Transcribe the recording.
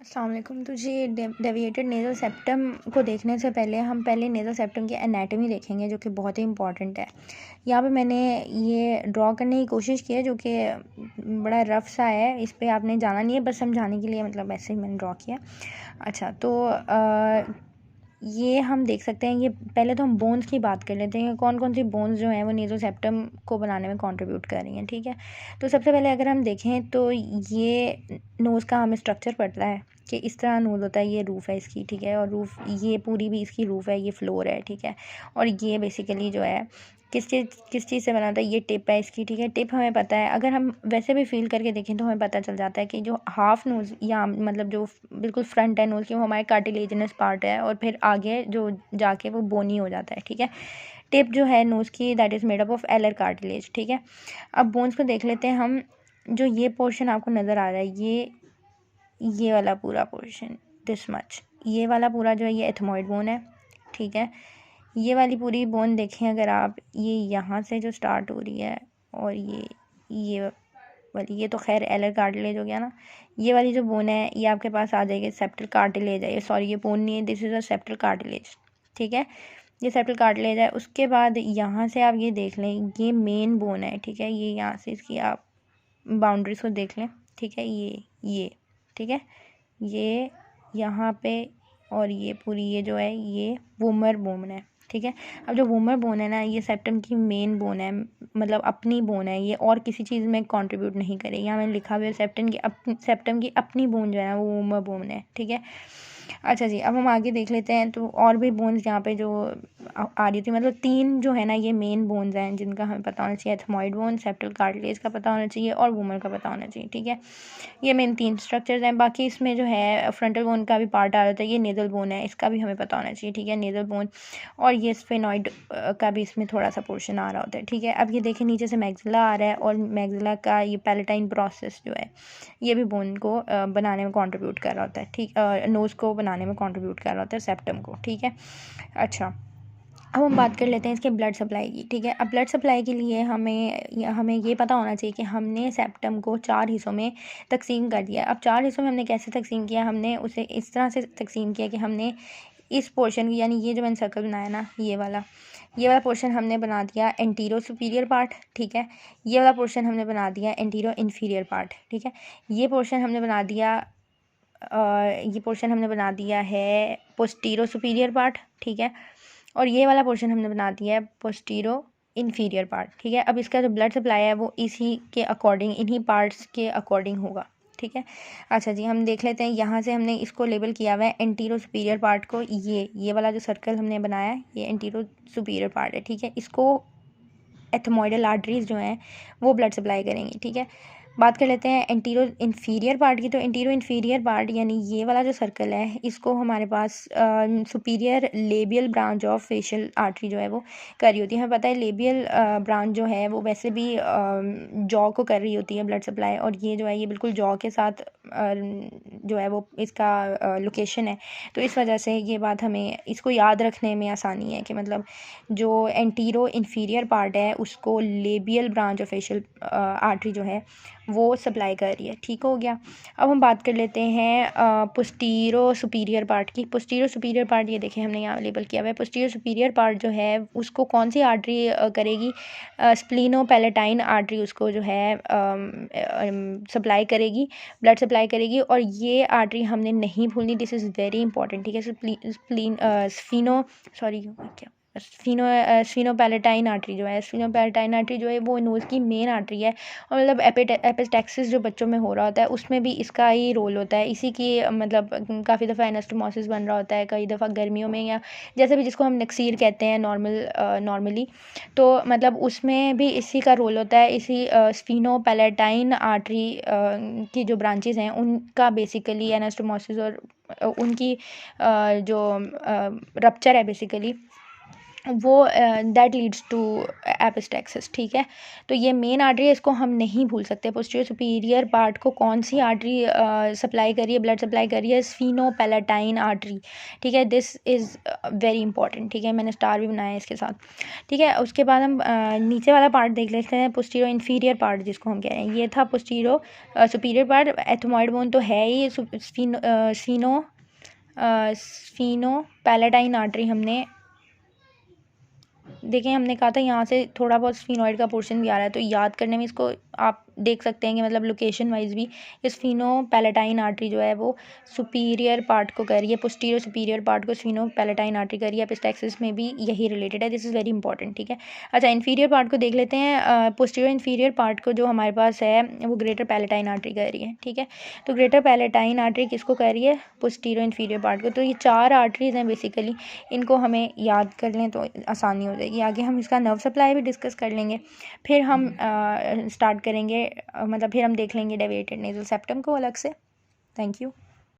अस्सलाम वालेकुम। तो जी डेविएटेड नेज़ल सेप्टम को देखने से पहले हम पहले नेज़ल सेप्टम की एनाटॉमी देखेंगे, जो कि बहुत ही इंपॉर्टेंट है। यहाँ पे मैंने ये ड्रॉ करने की कोशिश की है, जो कि बड़ा रफ सा है, इस पे आपने जाना नहीं है, बस समझाने के लिए मतलब ऐसे ही मैंने ड्रॉ किया। अच्छा, तो ये हम देख सकते हैं। ये पहले तो हम बोन्स की बात कर लेते हैं, कौन कौन सी बोन्स जो हैं वो नेज़ल सेप्टम को बनाने में कंट्रीब्यूट कर रही हैं। ठीक है, तो सबसे पहले अगर हम देखें तो ये नोज़ का हमें स्ट्रक्चर पता है कि इस तरह नोज़ होता है। ये रूफ़ है इसकी, ठीक है, और रूफ़ ये पूरी भी इसकी रूफ़ है, ये फ्लोर है, ठीक है। और ये बेसिकली जो है किस चीज़ से बना होता है, ये टिप है इसकी, ठीक है। टिप हमें पता है, अगर हम वैसे भी फील करके देखें तो हमें पता चल जाता है कि जो हाफ नोज़ या मतलब जो बिल्कुल फ्रंट है नोज़ की, वो हमारे कार्टिलेजिनस पार्ट है, और फिर आगे जो जाके वो बोनी हो जाता है, ठीक है। टिप जो है नोज़ की, that is made up of alar cartilage, ठीक है। अब बोन्स को देख लेते हैं हम। जो ये पोर्शन आपको नज़र आ रहा है, ये वाला पूरा पोर्शन, दिस मच, ये वाला पूरा जो है ये एथमॉइड बोन है, ठीक है। ये वाली पूरी बोन देखें अगर आप, ये यहाँ से जो स्टार्ट हो रही है, और ये वाली, ये तो खैर एलर कार्टिलेज हो गया ना। ये वाली जो बोन है ये आपके पास आ जाएगी, सेप्टल कार्टिलेज है ये, सॉरी ये बोन नहीं है, this is a septal cartilage, ठीक है। ये सेप्टल कार्टिलेज है। उसके बाद यहाँ से आप ये देख लें, ये मेन बोन है, ठीक है। ये यहाँ से इसकी आप बाउंड्रीज को देख लें, ठीक है। ये ठीक है, ये यहाँ पे, और ये पूरी ये जो है ये वूमर बोन है, ठीक है। अब जो वूमर बोन है ना, ये सेप्टम की मेन बोन है, मतलब अपनी बोन है ये, और किसी चीज़ में कंट्रीब्यूट नहीं करेगी। यहाँ मैंने लिखा हुआ है सेप्टम की अपनी बोन जो है ना, वो वूमर बोन है, ठीक है। अच्छा जी, अब हम आगे देख लेते हैं। तो और भी बोन्स यहाँ पे जो आ रही थी, मतलब तीन जो है ना ये मेन बोन्स हैं जिनका हमें पता होना चाहिए। एथमॉइड बोन, सेप्टल कार्टिलेज का पता होना चाहिए, और वूमर का पता होना चाहिए, ठीक है। ये मेन तीन स्ट्रक्चर्स हैं। बाकी इसमें जो है फ्रंटल बोन का भी पार्ट आ जाता है, ये नेज़ल बोन है, इसका भी हमें पता होना चाहिए, ठीक है, नेज़ल बोन। और ये स्फेनॉइड का भी इसमें थोड़ा सा पोर्शन आ रहा होता है, ठीक है। अब ये देखें, नीचे से मैक्सिला आ रहा है, और मैक्सिला का ये पैलेटाइन प्रोसेस जो है ये भी बोन को बनाने में कंट्रीब्यूट कर रहा होता है, ठीक। नोज़ को बनाने में कंट्रीब्यूट कर रहा होता है सेप्टम को, ठीक है। अच्छा, अब हम बात कर लेते हैं इसके ब्लड सप्लाई की, ठीक है। अब ब्लड सप्लाई के लिए हमें ये पता होना चाहिए कि हमने सेप्टम को 4 हिस्सों में तकसीम कर दिया। अब 4 हिस्सों में हमने कैसे तकसीम किया, हमने उसे इस तरह से तकसीम किया कि हमने इस पोर्शन की, यानी ये जो मैंने सर्कल बनाया ना, ये वाला पोर्शन हमने बना दिया एंटीरो सुपीरियर पार्ट, ठीक है। ये वाला पोर्शन हमने बना दिया एंटीरो इन्फीरियर पार्ट, ठीक है। ये पोर्शन हमने बना दिया ये पोर्शन हमने बना दिया है पोस्टीरो सुपीरियर पार्ट, ठीक है। और ये वाला पोर्शन हमने बना दिया है पोस्टीरो इन्फीरियर पार्ट, ठीक है। अब इसका जो ब्लड सप्लाई है वो इसी के अकॉर्डिंग, इन्हीं पार्ट्स के अकॉर्डिंग होगा, ठीक है। अच्छा जी, हम देख लेते हैं। यहाँ से हमने इसको लेबल किया हुआ है एंटीरो सुपीरियर पार्ट को, ये वाला जो सर्कल हमने बनाया है ये एंटीरो सुपीरियर पार्ट है, ठीक है। इसको एथमोइडल आर्टरीज जो हैं वो ब्लड सप्लाई करेंगी, ठीक है। बात कर लेते हैं एंटीरो इन्फीरियर पार्ट की। तो एंटीरो इन्फीरियर पार्ट यानी ये वाला जो सर्कल है, इसको हमारे पास superior labial branch of facial artery जो है वो कर रही होती है। हमें पता है लेबियल ब्रांच जो है वो वैसे भी जॉ को कर रही होती है ब्लड सप्लाई, और ये जो है ये बिल्कुल जॉ के साथ जो है वो इसका लोकेशन है। तो इस वजह से ये बात हमें इसको याद रखने में आसानी है कि मतलब जो एंटीरो इन्फीरियर पार्ट है उसको labial branch of facial artery जो है वो सप्लाई कर रही है, ठीक हो गया। अब हम बात कर लेते हैं पोस्टीरो सुपीरियर पार्ट की। पोस्टीरो सुपीरियर पार्ट ये देखें हमने यहाँ लेबल किया हुआ है। पोस्टीरो सुपीरियर पार्ट जो है उसको कौन सी आर्टरी करेगी, स्प्लीनो पैलेटाइन आर्टरी उसको जो है सप्लाई करेगी, ब्लड सप्लाई करेगी। और ये आर्टरी हमने नहीं भूलनी, दिस इज़ वेरी इंपॉर्टेंट, ठीक है। स्फीनोपैलेटाइन आर्टरी जो है, स्फीनोपैलेटाइन आर्टरी जो है वो नोज़ की मेन आर्टरी है। और मतलब एपिस्टैक्सिस जो बच्चों में हो रहा होता है उसमें भी इसका ही रोल होता है। इसी की मतलब काफ़ी दफ़ा एनास्टोमोसिस बन रहा होता है, कई दफ़ा गर्मियों में, या जैसे भी जिसको हम नक्सीर कहते हैं नॉर्मली, तो मतलब उसमें भी इसी का रोल होता है। इसी स्फीनोपैलेटाइन आर्टरी की जो ब्रांचेस हैं उनका बेसिकली एनास्टोमोसिस और उनकी जो रप्चर है बेसिकली वो दैट लीड्स टू एपिस्टैक्सिस, ठीक है। तो ये मेन आर्टरी है, इसको हम नहीं भूल सकते। पोस्टीरियर सुपीरियर पार्ट को कौन सी आर्टरी सप्लाई कर रही है, ब्लड सप्लाई कर रही है? स्फीनोपैलेटाइन आर्टरी, ठीक है। दिस इज़ वेरी इंपॉर्टेंट, ठीक है, मैंने स्टार भी बनाया है इसके साथ, ठीक है। उसके बाद हम नीचे वाला पार्ट देख लेते हैं, पोस्टीरियर इन्फीरियर पार्ट जिसको हम कह रहे हैं। ये था posterior superior part, ethmoid bone तो है ही। स्फीनोपैलेटाइन आर्टरी हमने देखें, हमने कहा था यहाँ से थोड़ा बहुत स्फीनॉइड का पोर्शन भी आ रहा है, तो याद करने में इसको आप देख सकते हैं कि मतलब लोकेशन वाइज भी स्फीनोपैलेटाइन आर्टरी जो है वो सुपीरियर पार्ट को कर रही है, पोस्टीरियर सुपीरियर पार्ट को स्फीनोपैलेटाइन आर्टरी कर रही है। एपिस्टैक्सिस में भी यही रिलेटेड है, दिस इज़ वेरी इंपॉर्टेंट, ठीक है। अच्छा, इन्फीरियर पार्ट को देख लेते हैं। पोस्टीरियर इन्फीरियर पार्ट को जो हमारे पास है वो ग्रेटर पैलेटाइन आर्टरी कर रही है, ठीक है। तो ग्रेटर पैलेटाइन आर्टरी किसको कर रही है? पोस्टीरियर इन्फीरियर पार्ट को। तो ये 4 आर्टरीज हैं बेसिकली, इनको हमें याद कर लें तो आसानी हो जाएगी। आगे हम इसका नर्व सप्लाई भी डिस्कस कर लेंगे, फिर हम स्टार्ट करेंगे, मतलब फिर हम देख लेंगे डेविएटेड नेज़ल सेप्टम को अलग से। Thank you.